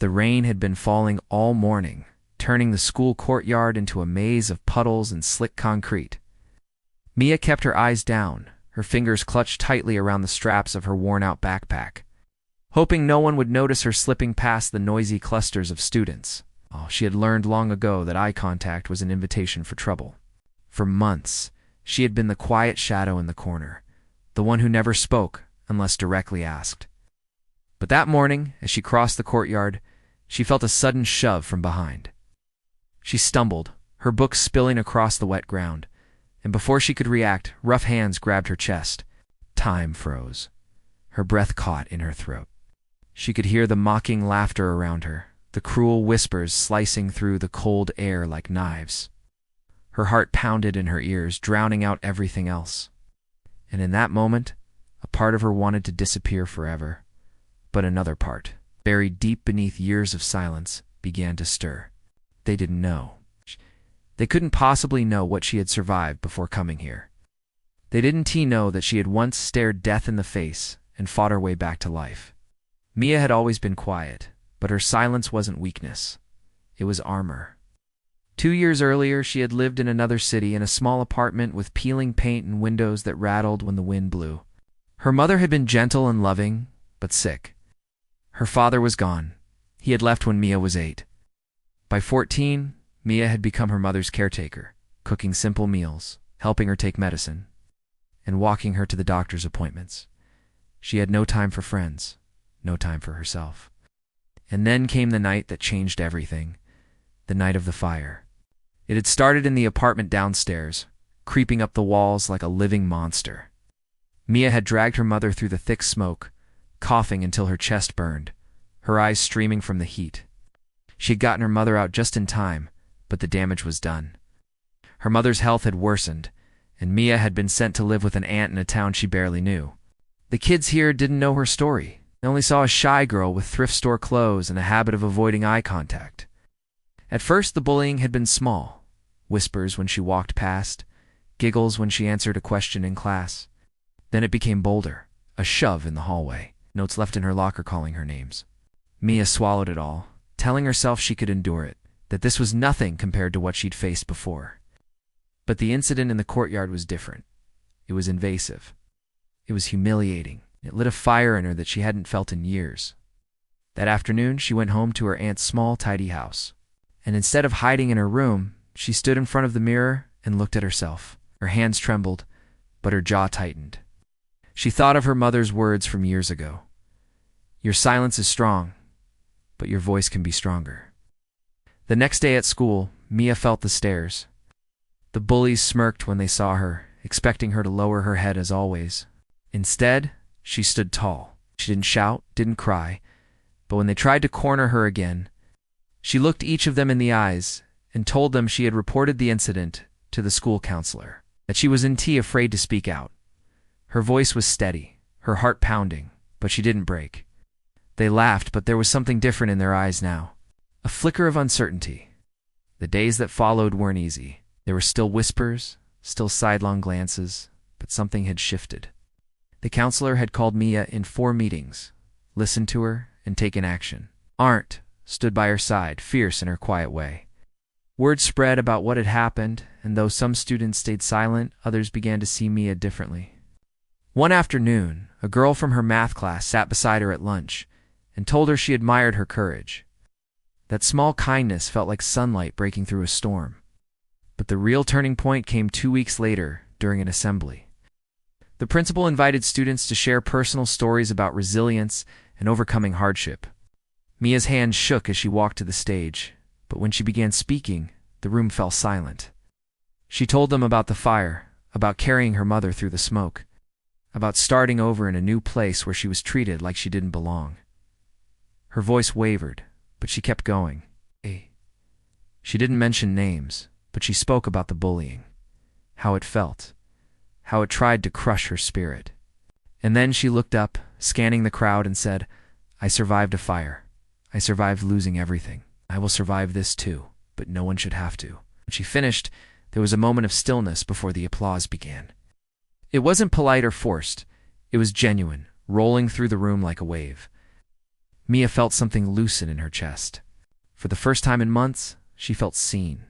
The rain had been falling all morning, turning the school courtyard into a maze of puddles and slick concrete. Mia kept her eyes down, her fingers clutched tightly around the straps of her worn-out backpack, hoping no one would notice her slipping past the noisy clusters of students. Oh, she had learned long ago that eye contact was an invitation for trouble. For months, she had been the quiet shadow in the corner, the one who never spoke unless directly asked. But that morning, as she crossed the courtyard, she felt a sudden shove from behind. She stumbled, her book spilling across the wet ground, and before she could react, rough hands grabbed her chest. Time froze. Her breath caught in her throat. She could hear the mocking laughter around her, the cruel whispers slicing through the cold air like knives. Her heart pounded in her ears, drowning out everything else. And in that moment, a part of her wanted to disappear forever. But another part, buried deep beneath years of silence, began to stir. They didn't know. They couldn't possibly know what she had survived before coming here. They didn't know that she had once stared death in the face and fought her way back to life. Mia had always been quiet, but her silence wasn't weakness. It was armor. 2 years earlier, she had lived in another city in a small apartment with peeling paint and windows that rattled when the wind blew. Her mother had been gentle and loving, but sick. Her father was gone. He had left when Mia was 8. By 14, Mia had become her mother's caretaker, cooking simple meals, helping her take medicine, and walking her to the doctor's appointments. She had no time for friends, no time for herself. And then came the night that changed everything, the night of the fire. It had started in the apartment downstairs, creeping up the walls like a living monster. Mia had dragged her mother through the thick smoke, coughing until her chest burned, her eyes streaming from the heat. She had gotten her mother out just in time, but the damage was done. Her mother's health had worsened, and Mia had been sent to live with an aunt in a town she barely knew. The kids here didn't know her story. They only saw a shy girl with thrift store clothes and a habit of avoiding eye contact. At first, the bullying had been small. Whispers when she walked past, giggles when she answered a question in class. Then it became bolder, a shove in the hallway, notes left in her locker calling her names. Mia swallowed it all, telling herself she could endure it, that this was nothing compared to what she'd faced before. But the incident in the courtyard was different. It was invasive. It was humiliating. It lit a fire in her that she hadn't felt in years. That afternoon, she went home to her aunt's small, tidy house. And instead of hiding in her room, she stood in front of the mirror and looked at herself. Her hands trembled, but her jaw tightened. She thought of her mother's words from years ago. Your silence is strong, but your voice can be stronger. The next day at school, Mia felt the stares. The bullies smirked when they saw her, expecting her to lower her head as always. Instead, she stood tall. She didn't shout, didn't cry, but when they tried to corner her again, she looked each of them in the eyes and told them she had reported the incident to the school counselor, that she was afraid to speak out. Her voice was steady, her heart pounding, but she didn't break. They laughed, but there was something different in their eyes now. A flicker of uncertainty. The days that followed weren't easy. There were still whispers, still sidelong glances, but something had shifted. The counselor had called Mia in 4 meetings, listened to her, and taken action. Arndt stood by her side, fierce in her quiet way. Word spread about what had happened, and though some students stayed silent, others began to see Mia differently. One afternoon, a girl from her math class sat beside her at lunch and told her she admired her courage. That small kindness felt like sunlight breaking through a storm. But the real turning point came 2 weeks later during an assembly. The principal invited students to share personal stories about resilience and overcoming hardship. Mia's hand shook as she walked to the stage, but when she began speaking, the room fell silent. She told them about the fire, about carrying her mother through the smoke, about starting over in a new place where she was treated like she didn't belong. Her voice wavered, but she kept going. She didn't mention names, but she spoke about the bullying, how it felt, how it tried to crush her spirit. And then she looked up, scanning the crowd, and said, I survived a fire. I survived losing everything. I will survive this too, but no one should have to. When she finished, there was a moment of stillness before the applause began. It wasn't polite or forced. It was genuine, rolling through the room like a wave. Mia felt something loosen in her chest. For the first time in months, she felt seen.